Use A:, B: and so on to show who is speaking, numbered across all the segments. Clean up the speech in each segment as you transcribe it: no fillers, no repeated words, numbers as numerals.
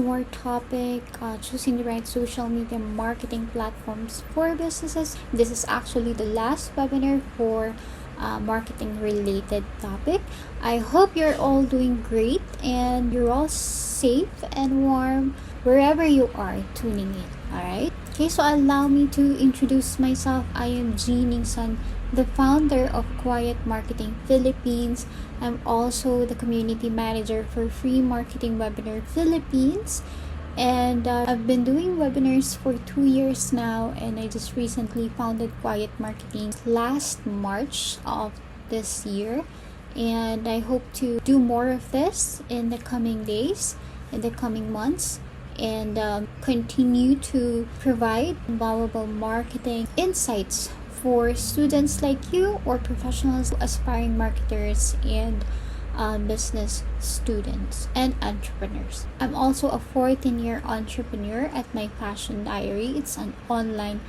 A: more topic, choosing the right social media marketing platforms for businesses. This is actually the last webinar for marketing related topic. I hope you're all doing great and you're all safe and warm wherever you are tuning in. Alright? Okay, so allow me to introduce myself. I am Jeannie San, the founder of Quiet Marketing Philippines. I'm also the community manager for Free Marketing Webinar Philippines. And I've been doing webinars for 2 years now, and I just recently founded Quiet Marketing last March of this year. And I hope to do more of this in the coming days, in the coming months, and continue to provide valuable marketing insights for students like you or professionals, aspiring marketers, and business students and entrepreneurs. I'm also a 14-year entrepreneur at My Fashion Diary. It's an online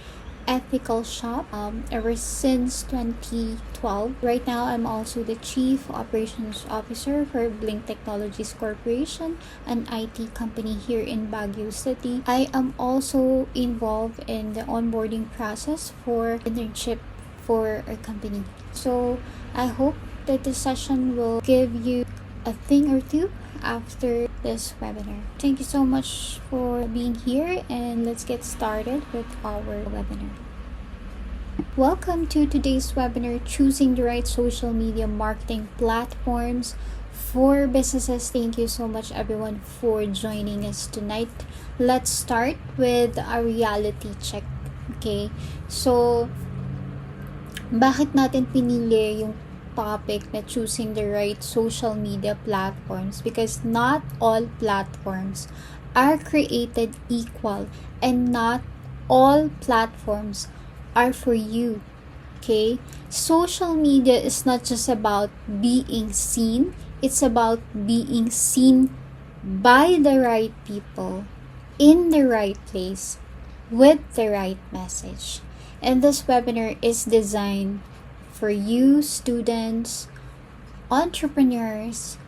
A: ethical shop ever since 2012. Right now, I'm also the Chief Operations Officer for Blink Technologies Corporation, an IT company here in Baguio City. I am also involved in the onboarding process for internship for our company. So I hope that this session will give you a thing or two after this webinar. Thank you so much for being here, and let's get started with our webinar. Welcome to today's webinar, Choosing the Right Social Media Marketing Platforms for Businesses. Thank you so much everyone for joining us tonight. Let's start with a reality check. Okay, so bakit natin pinili yung topic na choosing the right social media platforms? Because not all platforms are created equal, and not all platforms are for you. Okay, social media is not just about being seen, it's about being seen by the right people in the right place with the right message. And this webinar is designed for you students, entrepreneurs,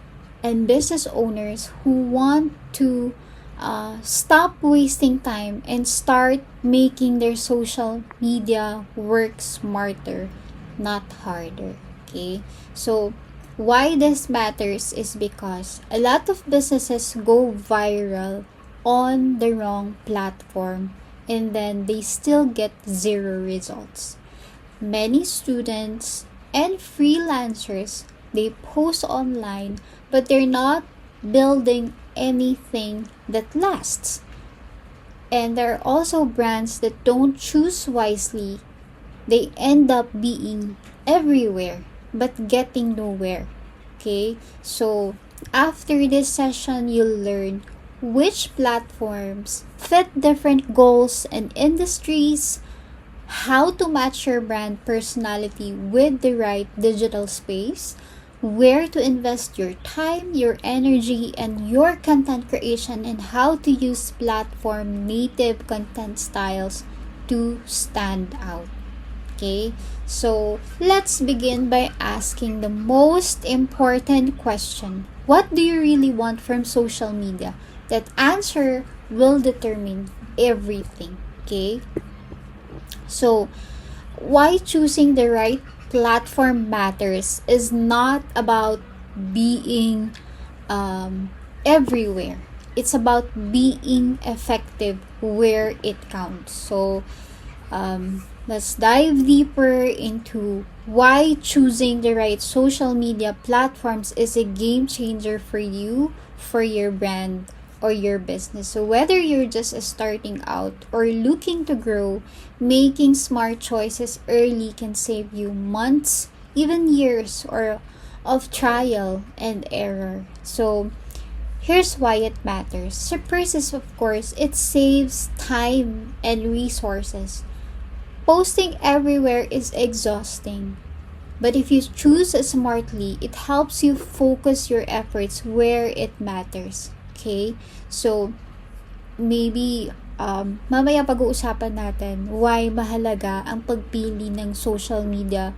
A: and business owners who want to stop wasting time and start making their social media work smarter, not harder. Okay, so why this matters is because a lot of businesses go viral on the wrong platform, and then they still get zero results. Many students and freelancers, they post online, but they're not building anything that lasts. And there are also brands that don't choose wisely. They end up being everywhere but getting nowhere. Okay, so after this session, you'll learn which platforms fit different goals and industries, how to match your brand personality with the right digital space, where to invest your time, your energy, and your content creation, and how to use platform native content styles to stand out. Okay, so let's begin by asking the most important question. What do you really want from social media? That answer will determine everything. Okay, so why choosing the right platform matters is not about being everywhere. It's about being effective where it counts. So let's dive deeper into why choosing the right social media platforms is a game changer for you, for your brand, or your business. So whether you're just starting out or looking to grow, making smart choices early can save you months, even years, or of trial and error. So here's why it matters. So first is, of course, it saves time and resources. Posting everywhere is exhausting. But if you choose smartly, it helps you focus your efforts where it matters. Okay? So, maybe mamaya pag-uusapan natin why mahalaga ang pagpili ng social media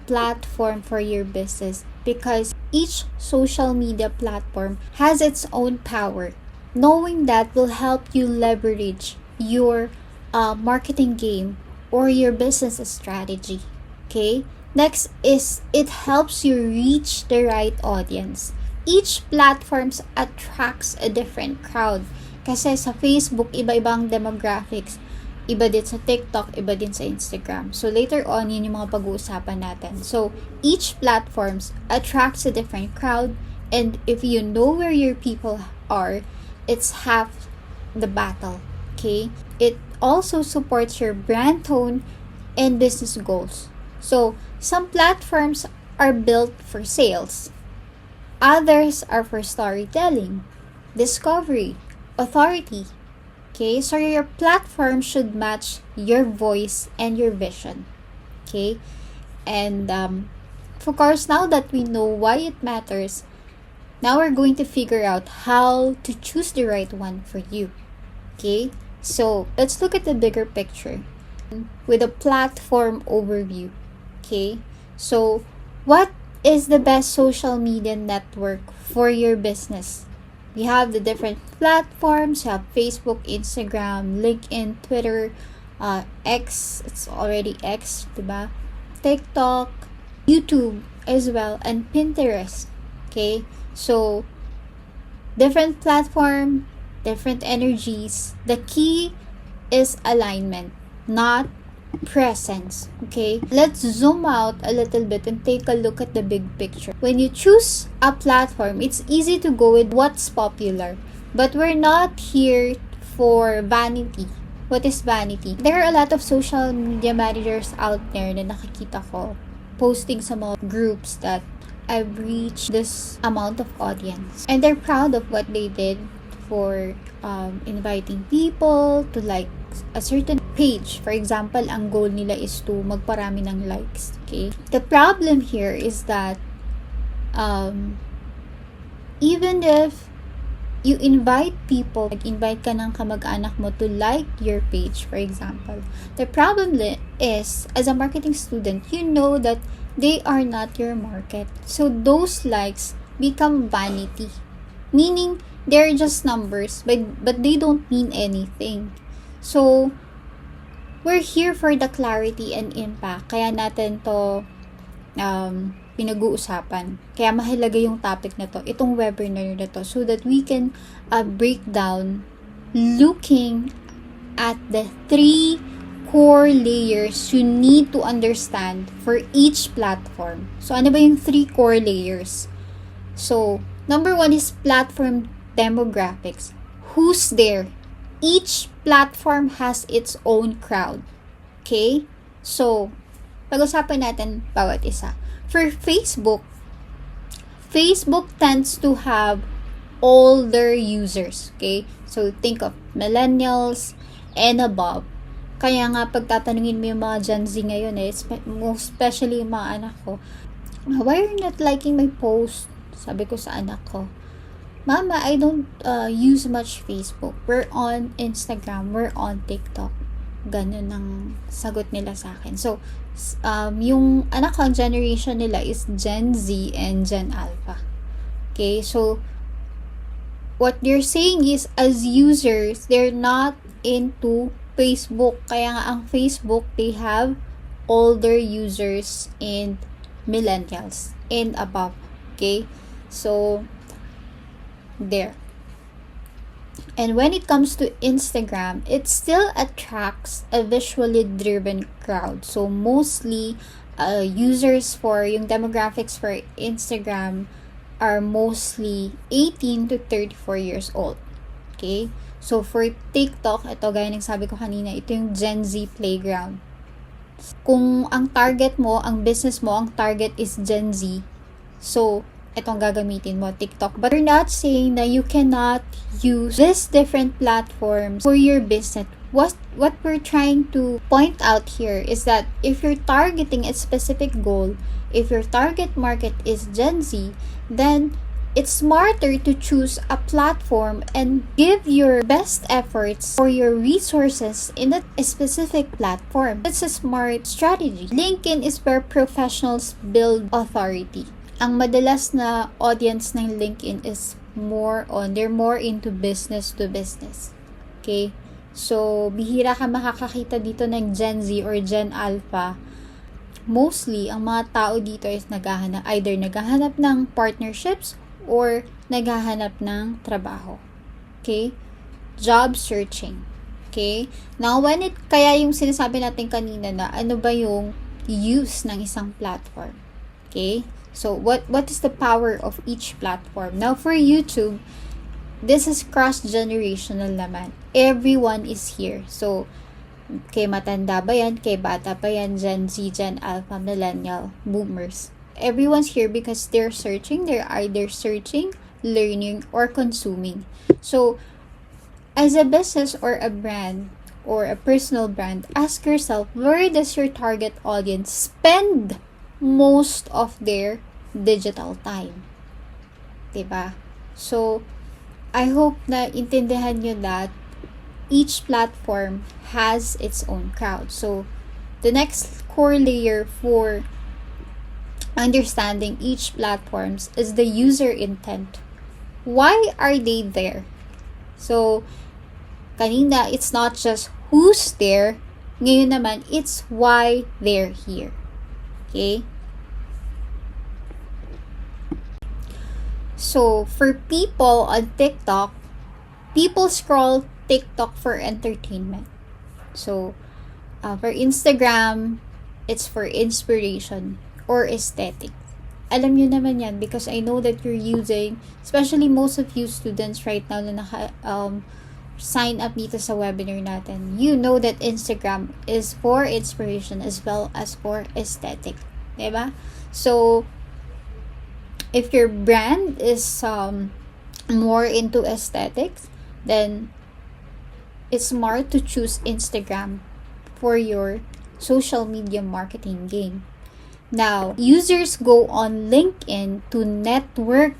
A: platform for your business, because each social media platform has its own power. Knowing that will help you leverage your marketing game or your business strategy. Okay? Next is it helps you reach the right audience. Each platforms attracts a different crowd. Kasi sa Facebook, iba-ibang demographics. Iba din sa TikTok, iba din sa Instagram. So, later on, yun yung mga pag-uusapan natin. So, each platforms attracts a different crowd. And if you know where your people are, it's half the battle. Okay? It also supports your brand tone and business goals. So, some platforms are built for sales. Others are for storytelling, discovery, authority. Okay, so your platform should match your voice and your vision. Okay, and of course, now that we know why it matters, now we're going to figure out how to choose the right one for you. Okay, so let's look at the bigger picture with a platform overview. Okay, so what is the best social media network for your business? We have the different platforms. You have Facebook, Instagram, LinkedIn, Twitter, X, it's already X, diba? TikTok, YouTube as well, and Pinterest. Okay, so different platform, different energies. The key is alignment, not presence. Okay, let's zoom out a little bit and take a look at the big picture. When you choose a platform, it's easy to go with what's popular, but we're not here for vanity. What is vanity? There are a lot of social media managers out there na nakikita ko posting sa mga groups that I've reached this amount of audience, and they're proud of what they did for inviting people to like a certain page. For example, ang goal nila is to magparami ng likes. Okay? The problem here is that even if you invite people, invite ka ng kamag-anak mo to like your page, for example, the problem is, as a marketing student, you know that they are not your market. So those likes become vanity. Meaning, they're just numbers, but they don't mean anything. So, we're here for the clarity and impact. Kaya natin to pinag-uusapan. Kaya mahalaga yung topic na to, itong webinar na to, so that we can break down looking at the 3 core layers you need to understand for each platform. So, ano ba yung 3 core layers? So, number 1 is platform demographics. Who's there? Each platform has its own crowd. Okay? So, pag-usapan natin bawat isa. For Facebook tends to have older users. Okay? So, think of millennials and above. Kaya nga, pagtatanungin mo yung mga Gen Z ngayon, most especially yung mga anak ko, why are you not liking my post? Sabi ko sa anak ko, Mama, I don't use much Facebook. We're on Instagram. We're on TikTok. Ganun ang sagot nila sa akin. So, yung anak ko, generation nila is Gen Z and Gen Alpha. Okay, so, what they're saying is, as users, they're not into Facebook. Kaya nga ang Facebook, they have older users and millennials and above. Okay, so, there. And when it comes to Instagram, it still attracts a visually driven crowd. So mostly users for yung demographics for Instagram are mostly 18 to 34 years old. Okay? So for TikTok, ito gaya ng sabi ko kanina, ito yung Gen Z playground. Kung ang target mo, ang business mo, ang target is Gen Z, so itong gagamitin mo, TikTok. But we're not saying that you cannot use these different platforms for your business. What we're trying to point out here is that if you're targeting a specific goal, if your target market is Gen Z, then it's smarter to choose a platform and give your best efforts or your resources in that specific platform. That's a smart strategy. LinkedIn is where professionals build authority. Ang madalas na audience ng LinkedIn is they're more into business to business. Okay? So, bihira ka makakakita dito ng Gen Z or Gen Alpha. Mostly, ang mga tao dito is either naghahanap ng partnerships or naghahanap ng trabaho. Okay? Job searching. Okay? Now, kaya yung sinasabi natin kanina na ano ba yung use ng isang platform. Okay? So, what is the power of each platform? Now, for YouTube, this is cross-generational naman. Everyone is here. So, kay matanda ba yan, kay bata pa yan, Gen Z, Gen Alpha, Millennial, Boomers. Everyone's here because they're either searching, learning, or consuming. So, as a business or a brand, or a personal brand, ask yourself, where does your target audience spend most of their digital time? Diba? So, I hope na intindihan nyo that each platform has its own crowd. So, the next core layer for understanding each platforms is the user intent. Why are they there? So, kanina, it's not just who's there. Ngayon naman, it's why they're here. Okay? So, for people on TikTok, people scroll TikTok for entertainment. So, for Instagram, it's for inspiration or aesthetic. Alam nyo naman yan because I know that you're using, especially most of you students right now na sign up dito sa webinar natin. You know that Instagram is for inspiration as well as for aesthetic. Diba? So, if your brand is more into aesthetics, then it's smart to choose Instagram for your social media marketing game. Now, users go on LinkedIn to network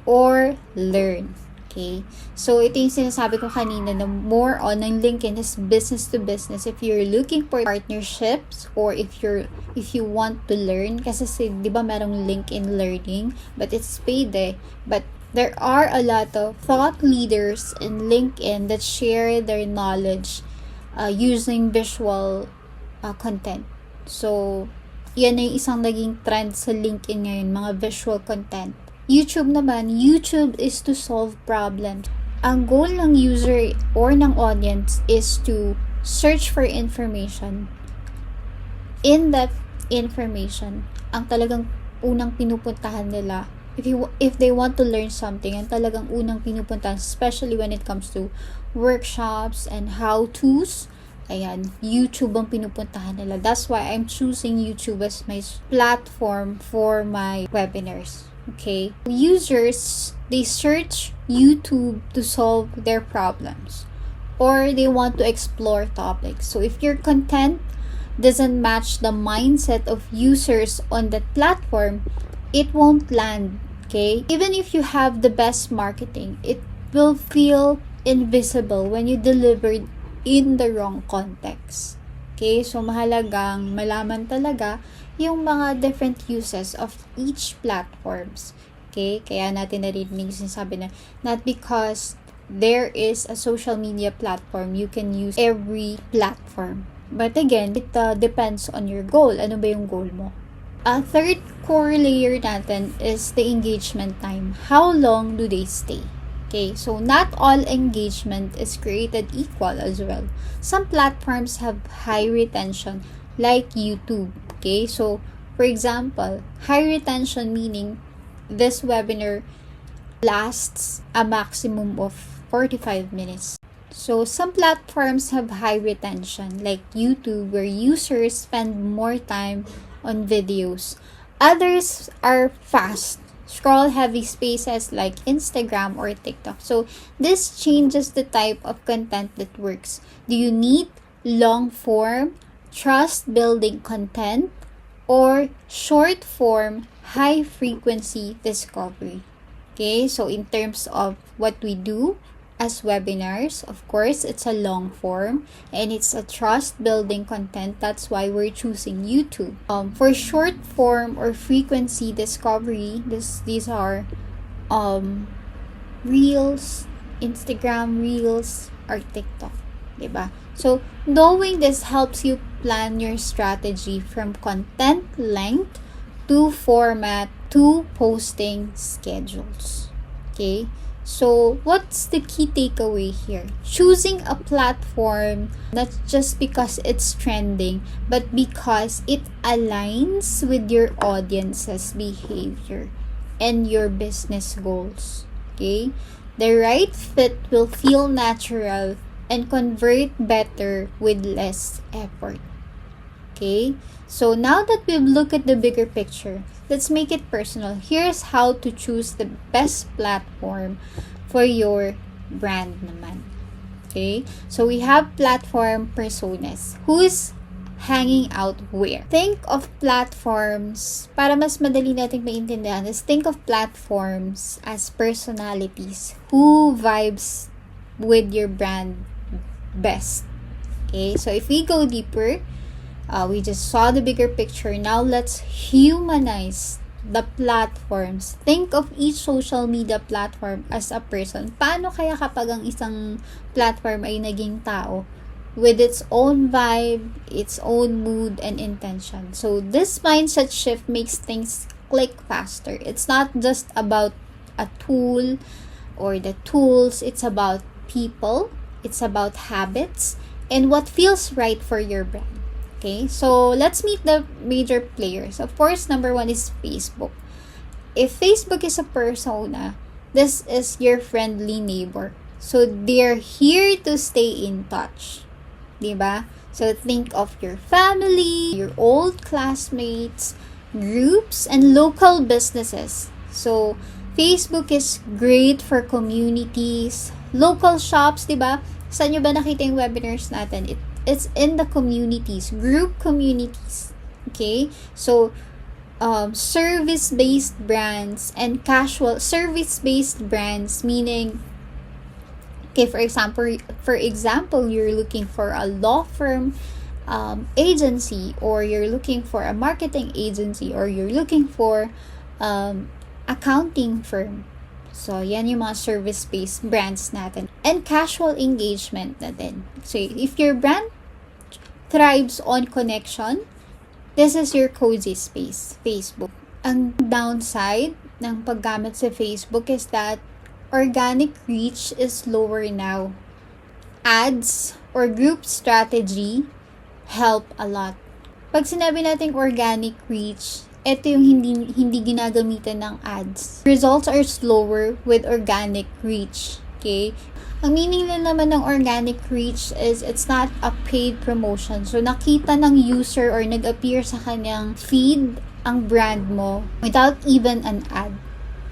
A: or learn. Okay? So, ito yung sinasabi ko kanina na more on ng LinkedIn is business to business. If you're looking for partnerships or if you want to learn, kasi di ba merong LinkedIn Learning, but it's paid But there are a lot of thought leaders in LinkedIn that share their knowledge using visual content. So, yan ay isang naging trend sa LinkedIn ngayon, mga visual content. YouTube naman, YouTube is to solve problems. Ang goal ng user or ng audience is to search for information. In-depth information, ang talagang unang pinupuntahan nila. If they want to learn something, ang talagang unang pinupuntahan, especially when it comes to workshops and how-tos, ayan, YouTube ang pinupuntahan nila. That's why I'm choosing YouTube as my platform for my webinars. Okay? Users, they search YouTube to solve their problems or they want to explore topics. So if your content doesn't match the mindset of users on that platform, it won't land. Okay? Even if you have the best marketing, it will feel invisible when you delivered in the wrong context. Okay? So mahalagang malaman talaga yung mga different uses of each platforms. Okay? Kaya natin narinig sinasabi na not because there is a social media platform, you can use every platform. But again, it depends on your goal. Ano ba yung goal mo? A third core layer natin is the engagement time. How long do they stay? Okay, so not all engagement is created equal as well. Some platforms have high retention like YouTube. Okay, so for example, high retention meaning this webinar lasts a maximum of 45 minutes. So some platforms have high retention like YouTube where users spend more time on videos. Others are fast, scroll heavy spaces like Instagram or TikTok. So this changes the type of content that works. Do you need long form, trust building content, or short form, high frequency discovery? Okay, so in terms of what we do as webinars, of course, it's a long form and it's a trust building content. That's why we're choosing YouTube. For short form or frequency discovery, these are Reels, Instagram Reels, or TikTok. Diba? So, knowing this helps you plan your strategy from content length to format to posting schedules. Okay? So, what's the key takeaway here? Choosing a platform not just because it's trending, but because it aligns with your audience's behavior and your business goals. Okay? The right fit will feel natural and convert better with less effort. Okay? So now that we've looked at the bigger picture, let's make it personal. Here's how to choose the best platform for your brand naman. Okay? So we have platform personas. Who's hanging out where? Think of platforms, para mas madali nating maintindihan, is think of platforms as personalities who vibes with your brand best. Okay? So if we go deeper, we just saw the bigger picture. Now let's humanize the platforms. Think of each social media platform as a person. Paano kaya kapag ang isang platform ay naging tao with its own vibe, its own mood and intention? So this mindset shift makes things click faster. It's not just about a tool or the tools. It's about people. It's about habits and what feels right for your brand. Okay, so let's meet the major players. Of course, number one is Facebook. If Facebook is a persona, this is your friendly neighbor. So they're here to stay in touch. Diba? So think of your family, your old classmates, groups, and local businesses. So Facebook is great for communities, local shops, diba? Saan nyo ba nakita yung webinars natin? It's in the communities, group communities. Okay? So, service-based brands and casual service-based brands, meaning, okay, for example, you're looking for a law firm agency, or you're looking for a marketing agency, or you're looking for accounting firm. So, yan yung mga service-based brands natin. And casual engagement natin. So, if your brand thrives on connection, this is your cozy space, Facebook. Ang downside ng paggamit sa Facebook is that organic reach is lower now. Ads or group strategy help a lot. Pag sinabi natin organic reach, ito yung hindi ginagamitan ng ads. Results are slower with organic reach. Okay? Ang meaning din naman ng organic reach is it's not a paid promotion. So, nakita ng user or nag-appear sa kanyang feed ang brand mo without even an ad.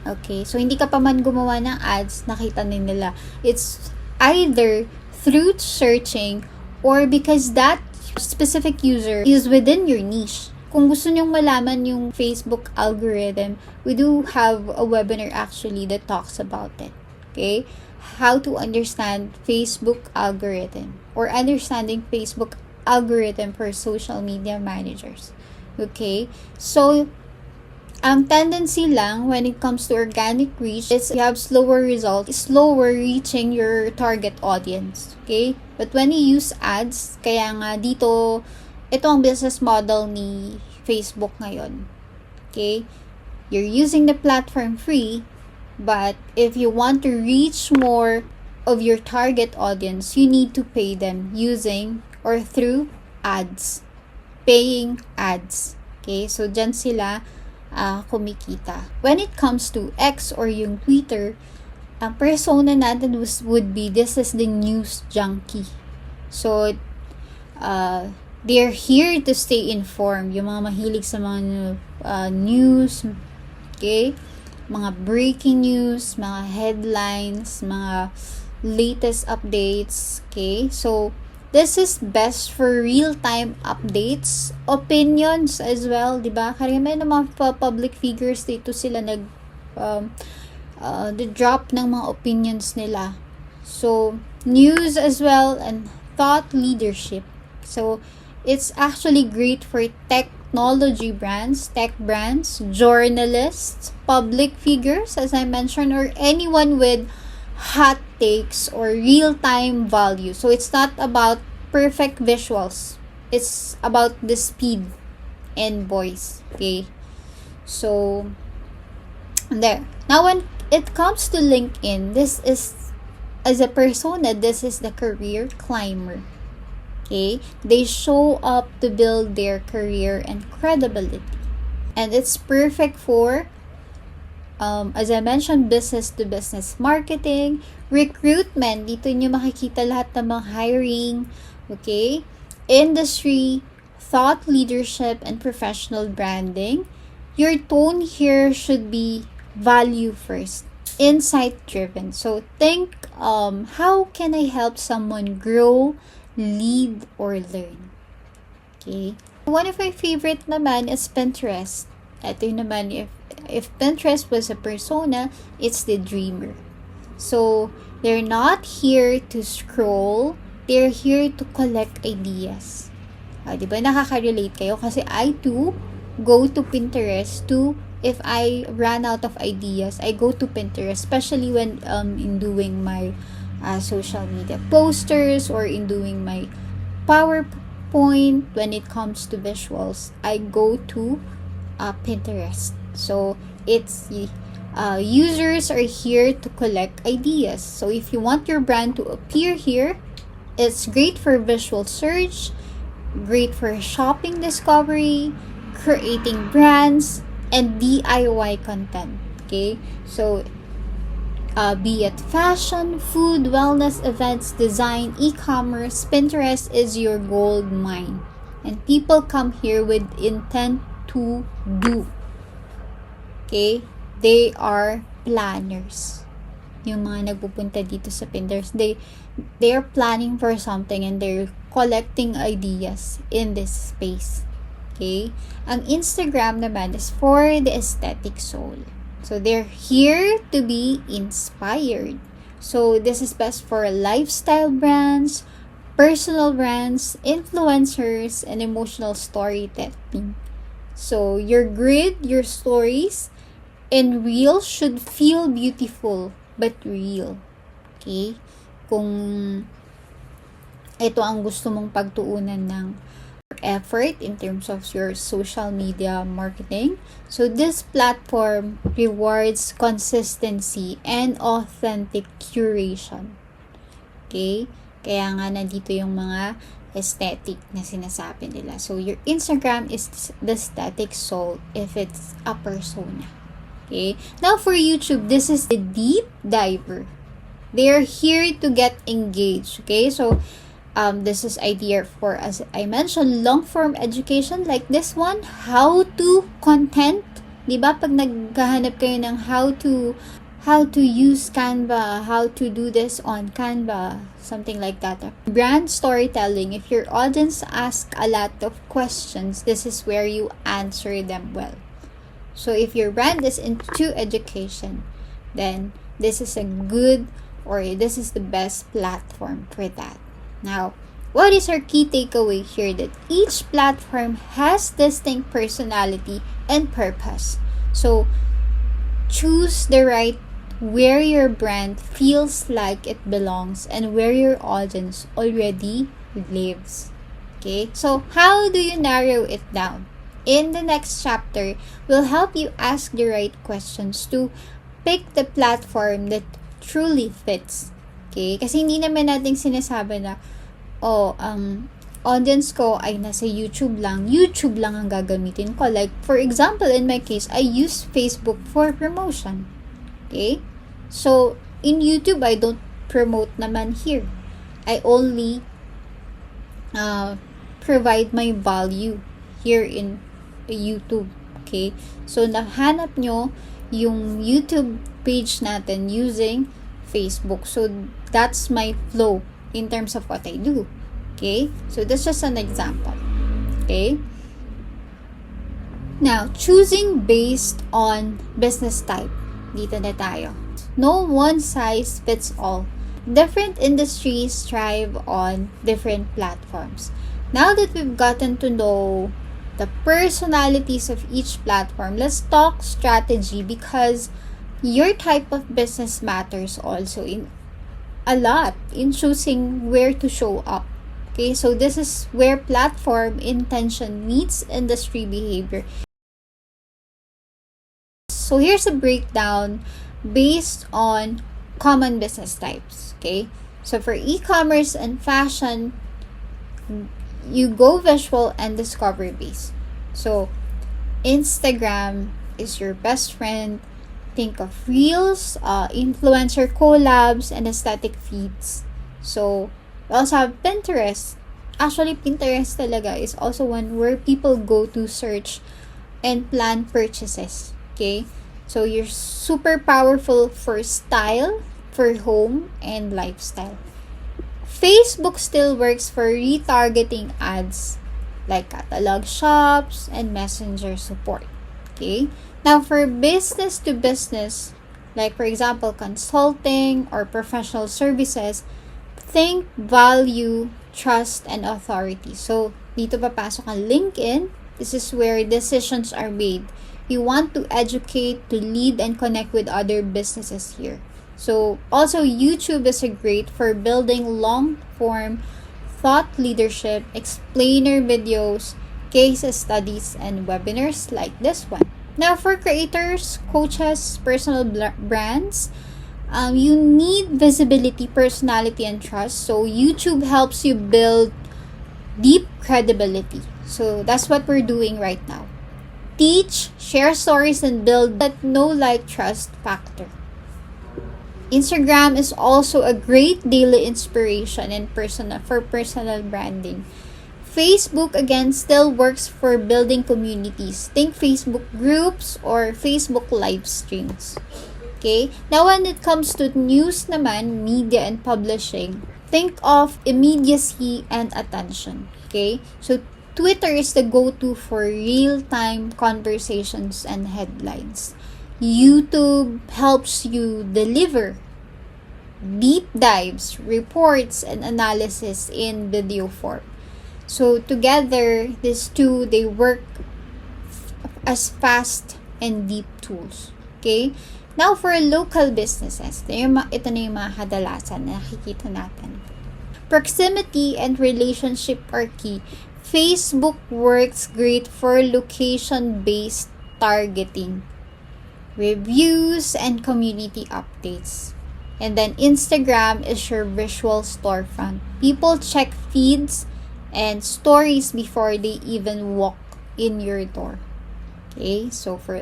A: Okay? So, hindi ka pa man gumawa ng ads, nakita din nila. It's either through searching or because that specific user is within your niche. Kung gusto nyong malaman yung Facebook algorithm, we do have a webinar actually that talks about it. Okay? How to understand Facebook algorithm or understanding Facebook algorithm for social media managers. Okay? So, ang tendency lang when it comes to organic reach is you have slower results, slower reaching your target audience. Okay? But when you use ads, kaya nga dito, ito ang business model ni Facebook ngayon. Okay? You're using the platform free, but if you want to reach more of your target audience, you need to pay them using or through ads. Paying ads. Okay? So, dyan sila kumikita. When it comes to X or yung Twitter, ang persona natin would be, this is the news junkie. So, they're here to stay informed. Yung mga mahilig sa mga news, okay? Mga breaking news, mga headlines, mga latest updates, okay? So, this is best for real-time updates, opinions as well, di ba? Karamihan ng mga public figures dito sila drop ng mga opinions nila. So, news as well and thought leadership. So, it's actually great for technology brands, tech brands, journalists, public figures, as I mentioned, or anyone with hot takes or real-time value. So it's not about perfect visuals. It's about the speed and voice. Okay? So, there. Now, when it comes to LinkedIn, this is, as a persona, this is the career climber. Okay? They show up to build their career and credibility. And it's perfect for, as I mentioned, business-to-business marketing, recruitment. Dito nyo makikita lahat ng mga hiring, okay? Industry, thought leadership, and professional branding. Your tone here should be value first, insight-driven. So, think, how can I help someone grow, lead, or learn? Okay? One of my favorite naman is Pinterest. Ito yung naman, if Pinterest was a persona, it's the dreamer. So, they're not here to scroll. They're here to collect ideas. Diba nakaka-relate kayo? Kasi I too go to Pinterest to, if I ran out of ideas, I go to Pinterest, especially when in doing my social media posters or in doing my PowerPoint. When it comes to visuals, I go to Pinterest. So it's users are here to collect ideas. So if you want your brand to appear here, it's great for visual search, great for shopping discovery, creating brands, and DIY content. Okay, so be it fashion, food, wellness, events, design, e-commerce, Pinterest is your gold mine. And people come here with intent to do. Okay? They are planners. Yung mga nagpupunta dito sa Pinterest, they are planning for something and they're collecting ideas in this space. Okay? Ang Instagram naman is for the aesthetic soul. So, they're here to be inspired. So, this is best for lifestyle brands, personal brands, influencers, and emotional storytelling. So, your grid, your stories, and reels should feel beautiful, but real. Okay? Kung ito ang gusto mong pagtuunan ng effort in terms of your social media marketing. So, this platform rewards consistency and authentic curation. Okay? Kaya nga nandito yung mga aesthetic na sinasabi nila. So, your Instagram is the aesthetic soul if it's a persona. Okay? Now, for YouTube, this is the deep diver. They're here to get engaged. Okay? So, this is idea for, as I mentioned, long-form education like this one, how-to content. Diba? Pag naghahanap kayo ng how to use Canva, how to do this on Canva, something like that. Brand storytelling. If your audience asks a lot of questions, this is where you answer them well. So if your brand is into education, then this is a good, or this is the best platform for that. Now, what is our key takeaway here? That each platform has distinct personality and purpose. So, choose the right where your brand feels like it belongs and where your audience already lives. Okay? So, how do you narrow it down? In the next chapter, we'll help you ask the right questions to pick the platform that truly fits. Okay? Kasi hindi naman natin sinasabi na, audience ko ay nasa YouTube lang ang gagamitin ko. Like, for example, in my case, I use Facebook for promotion. Okay? So, in YouTube, I don't promote naman here. I only provide my value here in YouTube. Okay? So, nahanap nyo yung YouTube page natin using Facebook. So, that's my flow in terms of what I do. Okay? So, that's just an example. Okay? Now, choosing based on business type. Dito na tayo. No one size fits all. Different industries thrive on different platforms. Now that we've gotten to know the personalities of each platform, let's talk strategy, because Your type of business matters also in a lot in choosing where to show up. Okay, so this is where platform intention meets industry behavior. So here's a breakdown based on common business types. Okay, so for e-commerce and fashion, you go visual and discovery based. So Instagram is your best friend. Think of reels, influencer collabs, and aesthetic feeds. So we also have Pinterest. Actually, Pinterest talaga is also one where people go to search and plan purchases. Okay? So you're super powerful for style, for home, and lifestyle. Facebook still works for retargeting ads like catalog shops and messenger support. Okay? Now, for business to business, like for example, consulting or professional services, think value, trust, and authority. So, dito papasok ang LinkedIn. This is where decisions are made. You want to educate, to lead, and connect with other businesses here. So, also YouTube is a great for building long-form thought leadership, explainer videos, case studies, and webinars like this one. Now, for creators, coaches, personal brands, you need visibility, personality, and trust. So, YouTube helps you build deep credibility. So, that's what we're doing right now. Teach, share stories, and build that know, like, trust factor. Instagram is also a great daily inspiration and for personal branding. Facebook again still works for building communities. Think Facebook groups or Facebook live streams. Okay? Now when it comes to news naman, media and publishing, think of immediacy and attention. Okay? So Twitter is the go-to for real-time conversations and headlines. YouTube helps you deliver deep dives, reports, and analysis in video form. So together, these two, they work as fast and deep tools. Okay? Now, for local businesses, ito na yung mga kadalasan na nakikita natin. Proximity and relationship are key. Facebook works great for location-based targeting, reviews, and community updates. And then Instagram is your visual storefront. People check feeds and stories before they even walk in your door. Okay, so for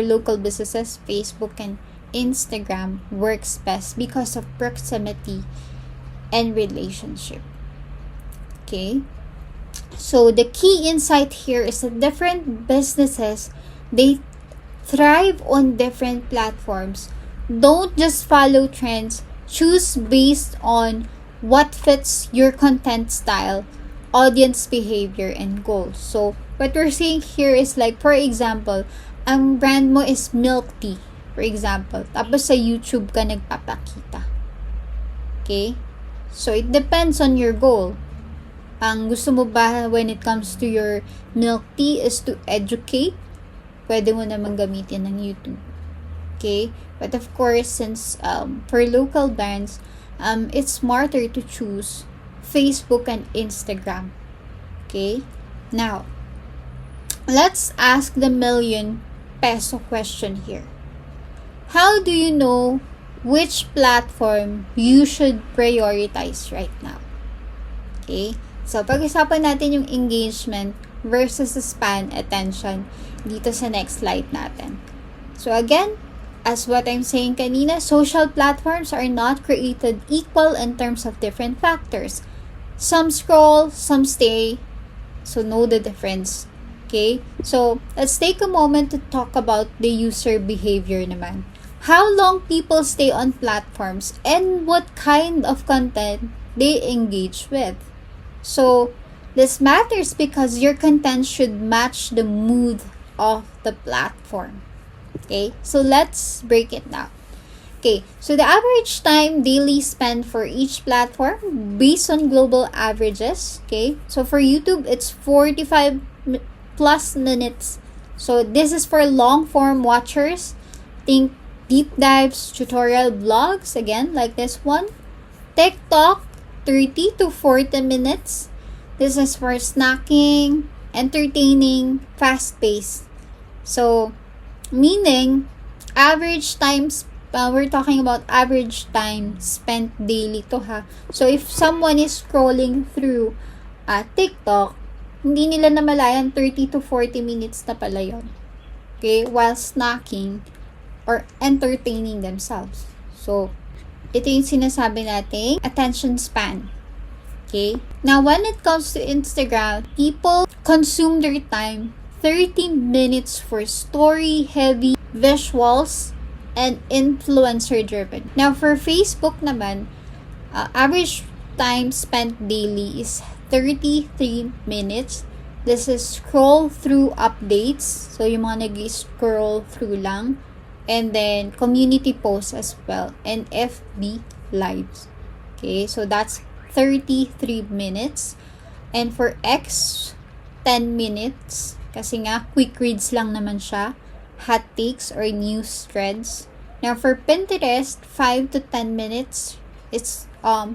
A: local businesses, Facebook and Instagram works best because of proximity and relationship. Okay, so the key insight here is that different businesses, they thrive on different platforms. Don't just follow trends. Choose based on what fits your content style, audience behavior, and goals. So, what we're seeing here is like, for example, ang brand mo is milk tea, for example. Tapos sa YouTube ka nagpapakita. Okay? So, it depends on your goal. Ang gusto mo ba when it comes to your milk tea is to educate, pwede mo naman gamitin ng YouTube. Okay? But of course, since for local brands, it's smarter to choose Facebook and Instagram. Okay? Now, let's ask the million-peso question here. How do you know which platform you should prioritize right now? Okay? So, pag-usapan natin yung engagement versus the span attention dito sa next slide natin. So, again, as what I'm saying kanina, social platforms are not created equal in terms of different factors. Some scroll, some stay. So, know the difference. Okay? So, let's take a moment to talk about the user behavior naman. How long people stay on platforms and what kind of content they engage with. So, this matters because your content should match the mood of the platform. Okay? So, let's break it down. Okay, so the average time daily spent for each platform based on global averages. Okay, so for YouTube, it's 45 plus minutes. So this is for long form watchers. Think deep dives, tutorial vlogs, again, like this one. TikTok, 30 to 40 minutes. This is for snacking, entertaining, fast-paced. So, meaning, we're talking about average time spent daily to ha. So, if someone is scrolling through TikTok, hindi nila namalayan 30 to 40 minutes na pala yun. Okay? While snacking or entertaining themselves. So, ito yung sinasabi nating attention span. Okay? Now, when it comes to Instagram, people consume their time 30 minutes for story-heavy visuals and influencer-driven. Now, for Facebook naman, average time spent daily is 33 minutes. This is scroll through updates. So, yung mga nag-scroll through lang. And then, community posts as well. And FB lives. Okay, so that's 33 minutes. And for X, 10 minutes. Kasi nga, quick reads lang naman siya. Hot takes or news threads. Now, for Pinterest, 5 to 10 minutes. It's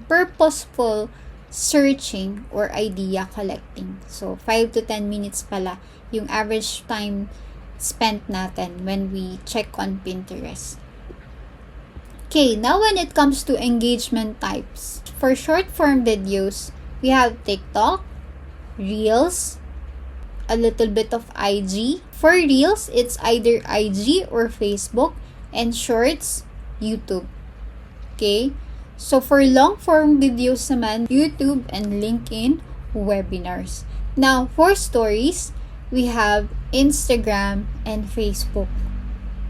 A: purposeful searching or idea collecting. So, 5 to 10 minutes pala yung average time spent natin when we check on Pinterest. Okay, now when it comes to engagement types, for short form videos, we have TikTok, Reels, a little bit of IG. For Reels, it's either IG or Facebook, and Shorts, YouTube. Okay? So for long form videos naman, YouTube and LinkedIn webinars. Now, for stories, we have Instagram and Facebook.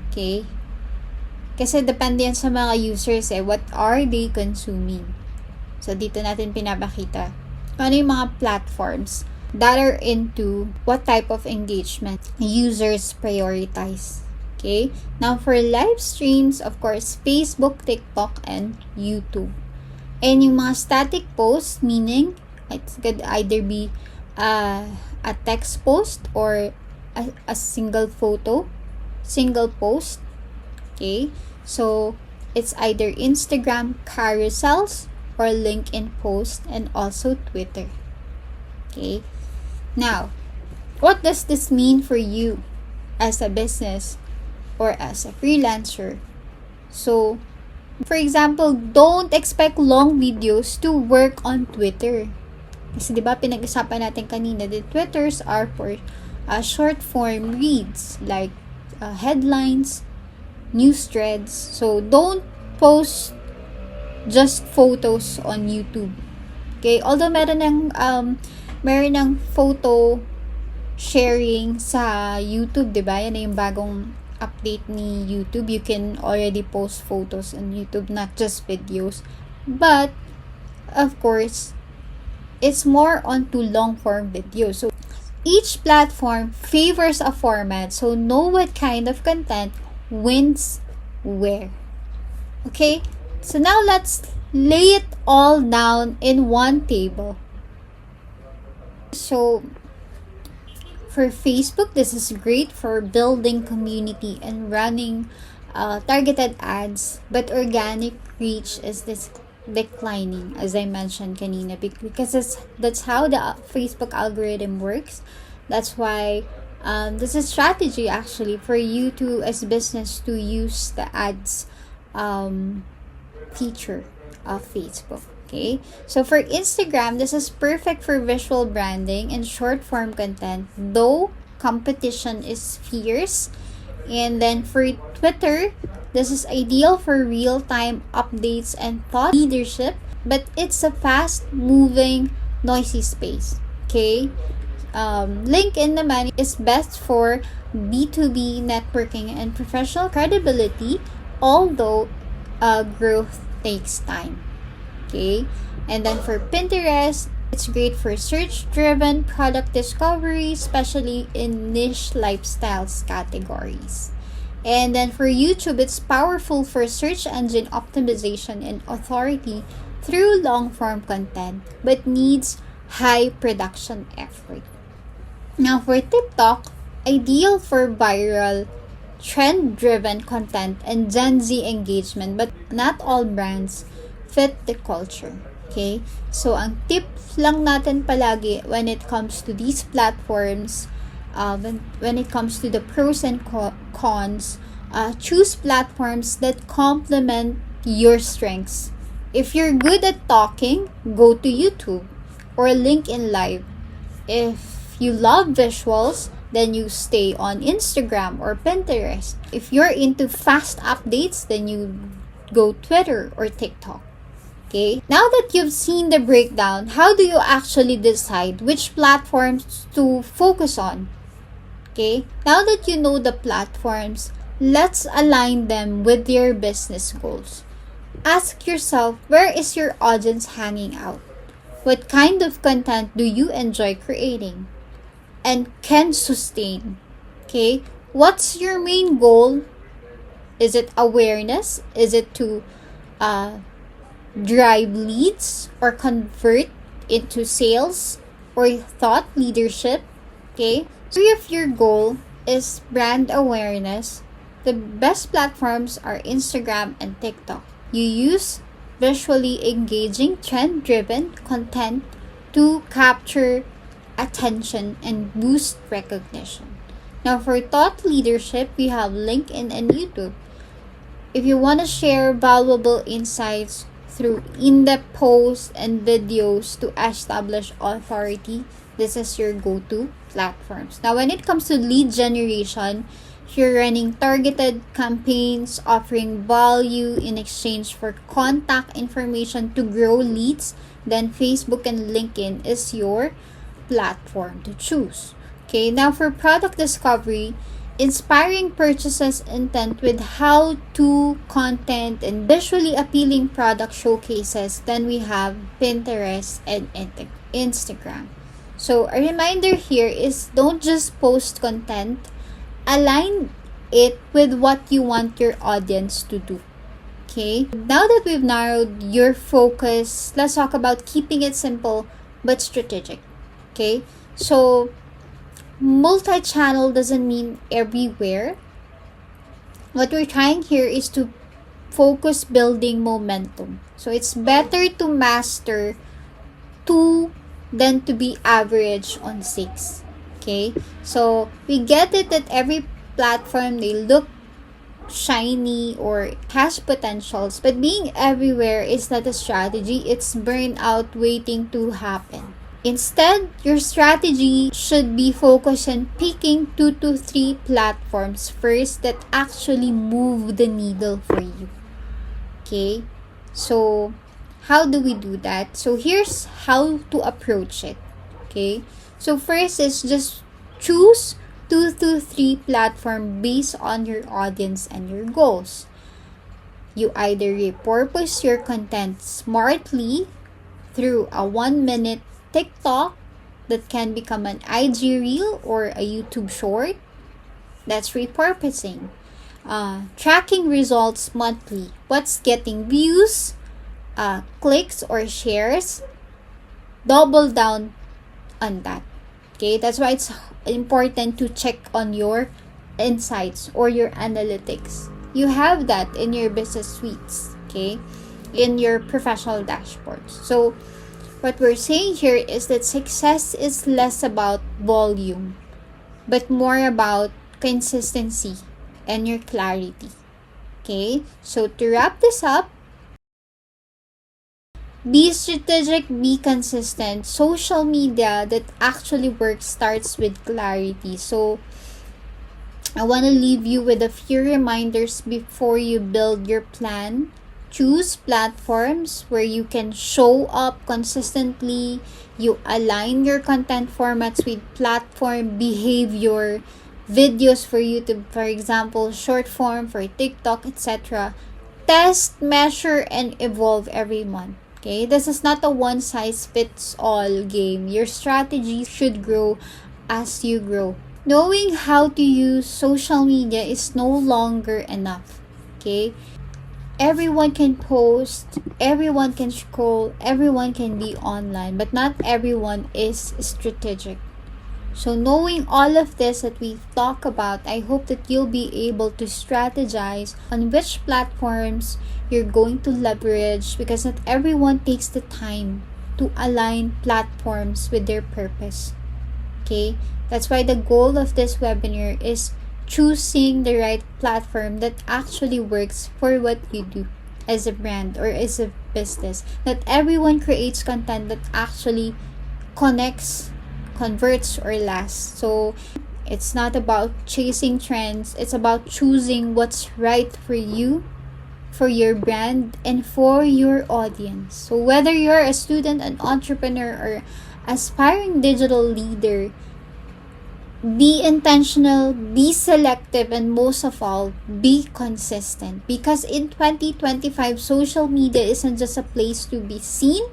A: Okay? Kasi depende yan sa mga users what are they consuming. So, dito natin pinapakita ano yung mga platforms that are into what type of engagement users prioritize. Okay? Now, for live streams, of course, Facebook, TikTok, and YouTube. And yung mga static posts, meaning, it could either be a text post or a single photo, single post. Okay? So, it's either Instagram carousels or LinkedIn post and also Twitter. Okay? Now, what does this mean for you as a business or as a freelancer? So, for example, don't expect long videos to work on Twitter. Kasi diba pinag-usapan natin kanina, the Twitters are for short form reads like headlines, news threads. So, don't post just photos on YouTube. Okay? Although meron ng photo sharing sa YouTube, diba? Yan na yung bagong update ni YouTube. You can already post photos on YouTube, not just videos. But, of course, it's more onto long form videos. So, each platform favors a format, so know what kind of content wins where. Okay? So, now let's lay it all down in one table. So, for Facebook, this is great for building community and running targeted ads, but organic reach is declining, as I mentioned kanina, because that's how the Facebook algorithm works. That's why this is strategy actually for you to, as business, to use the ads feature of Facebook. Okay, so for Instagram, this is perfect for visual branding and short form content, though competition is fierce. And then for Twitter, this is ideal for real-time updates and thought leadership, but it's a fast-moving, noisy space. Okay, LinkedIn naman is best for B2B networking and professional credibility, although growth takes time. Okay, and then for Pinterest, it's great for search-driven product discovery, especially in niche lifestyles categories. And then for YouTube, it's powerful for search engine optimization and authority through long-form content, but needs high production effort. Now for TikTok, ideal for viral trend-driven content and Gen Z engagement, but not all brands fit the culture. Okay? So, ang tip lang natin palagi when it comes to these platforms, when it comes to the pros and cons, choose platforms that complement your strengths. If you're good at talking, go to YouTube or LinkedIn Live. If you love visuals, then you stay on Instagram or Pinterest. If you're into fast updates, then you go Twitter or TikTok. Okay? Now that you've seen the breakdown, how do you actually decide which platforms to focus on? Okay? Now that you know the platforms, let's align them with your business goals. Ask yourself, where is your audience hanging out? What kind of content do you enjoy creating and can sustain? Okay? What's your main goal? Is it awareness? Is it to drive leads or convert into sales or thought leadership? Okay? So if your goal is brand awareness, the best platforms are Instagram and TikTok. You use visually engaging, trend-driven content to capture attention and boost recognition. Now, for thought leadership, we have LinkedIn and YouTube. If you want to share valuable insights through in-depth posts and videos to establish authority, this is your go-to platforms. Now, when it comes to lead generation, if you're running targeted campaigns offering value in exchange for contact information to grow leads, then Facebook and LinkedIn is your platform to choose. Okay, now for product discovery, inspiring purchases intent with how-to content and visually appealing product showcases, then we have Pinterest and Instagram. So a reminder here is don't just post content, align it with what you want your audience to do. Okay, now that we've narrowed your focus, let's talk about keeping it simple but strategic. Okay, so multi-channel doesn't mean everywhere. What we're trying here is to focus building momentum. So it's better to master 2 than to be average on 6. Okay, so we get it that every platform, they look shiny or has potentials, but being everywhere is not a strategy. It's burnout waiting to happen. Instead, your strategy should be focused on picking 2 to 3 platforms first that actually move the needle for you. Okay, so how do we do that? So here's how to approach it. Okay, so first is just choose 2 to 3 platform based on your audience and your goals. You either repurpose your content smartly through a 1-minute TikTok that can become an IG reel or a YouTube short. That's repurposing. Tracking results monthly. What's getting views, clicks, or shares? Double down on that. Okay, that's why it's important to check on your insights or your analytics. You have that in your business suites, okay, in your professional dashboards. So what we're saying here is that success is less about volume, but more about consistency and your clarity. Okay, so to wrap this up, be strategic, be consistent. Social media that actually works starts with clarity. So I want to leave you with a few reminders before you build your plan. Choose platforms where you can show up consistently. You align your content formats with platform behavior. Videos for YouTube, for example, short form for TikTok, etc. Test, measure, and evolve every month. Okay, this is not a one-size-fits-all game. Your strategy should grow as you grow. Knowing how to use social media is no longer enough. Okay, everyone can post, everyone can scroll, everyone can be online, but not everyone is strategic. So knowing all of this that we've talked about, I hope that you'll be able to strategize on which platforms you're going to leverage, because not everyone takes the time to align platforms with their purpose. Okay? That's why the goal of this webinar is choosing the right platform that actually works for what you do as a brand or as a business. Not everyone creates content that actually connects, converts, or lasts. So it's not about chasing trends, it's about choosing what's right for you, for your brand, and for your audience. So whether you're a student, an entrepreneur, or aspiring digital leader, be intentional, be selective, and most of all, be consistent. Because in 2025, social media isn't just a place to be seen,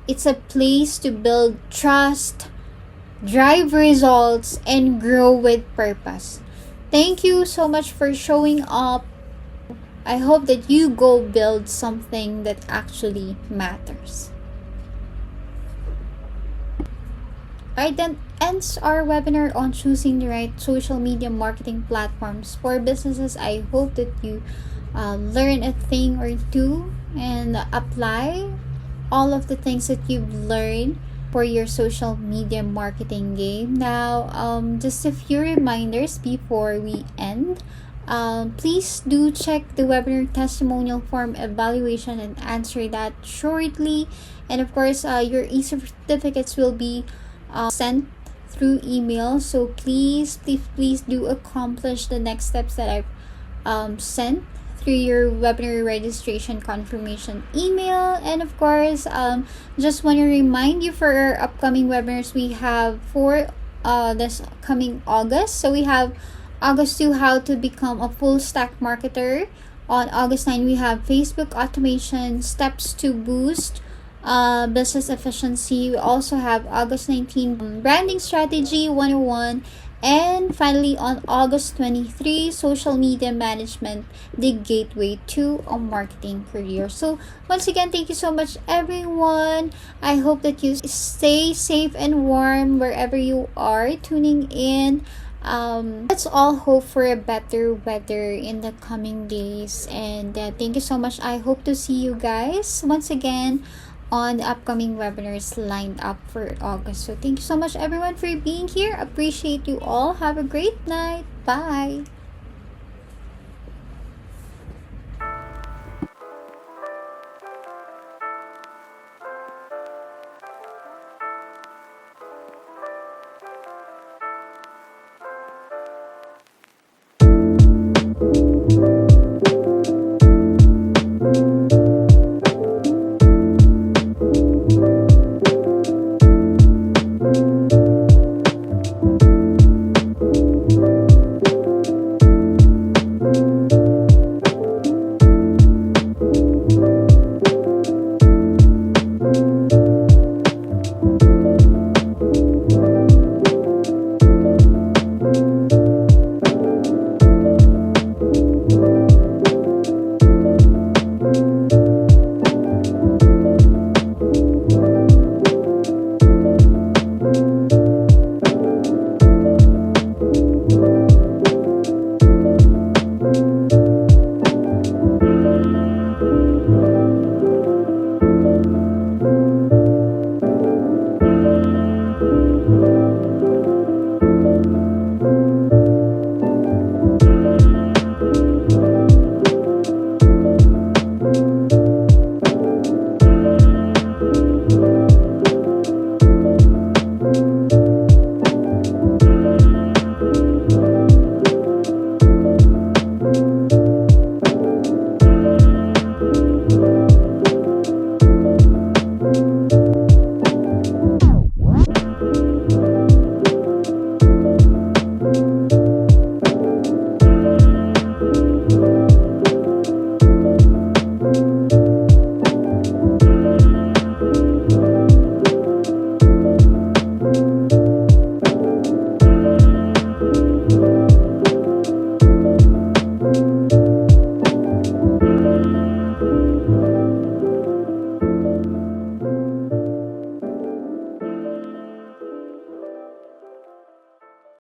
A: it's a place to build trust, drive results, and grow with purpose. Thank you so much for showing up. I hope that you go build something that actually matters. Alright, that ends our webinar on choosing the right social media marketing platforms for businesses. I hope that you learn a thing or two and apply all of the things that you've learned for your social media marketing game. Now, just a few reminders before we end. Please do check the webinar testimonial form evaluation and answer that shortly. And of course, your e-certificates will be sent through email. So please do accomplish the next steps that I've sent through your webinar registration confirmation email. And of course, just want to remind you for our upcoming webinars we have for this coming August. So we have August 2, how to become a full stack marketer. On August 9, we have Facebook automation steps to boost business efficiency. We also have August 19, branding strategy 101. And finally, on August 23, social media management, the gateway to a marketing career. So once again, thank you so much, everyone. I hope that you stay safe and warm wherever you are tuning in. Let's all hope for a better weather in the coming days. And thank you so much. I hope to see you guys once again on the upcoming webinars lined up for August. So thank you so much, everyone, for being here. Appreciate you all. Have a great night. Bye.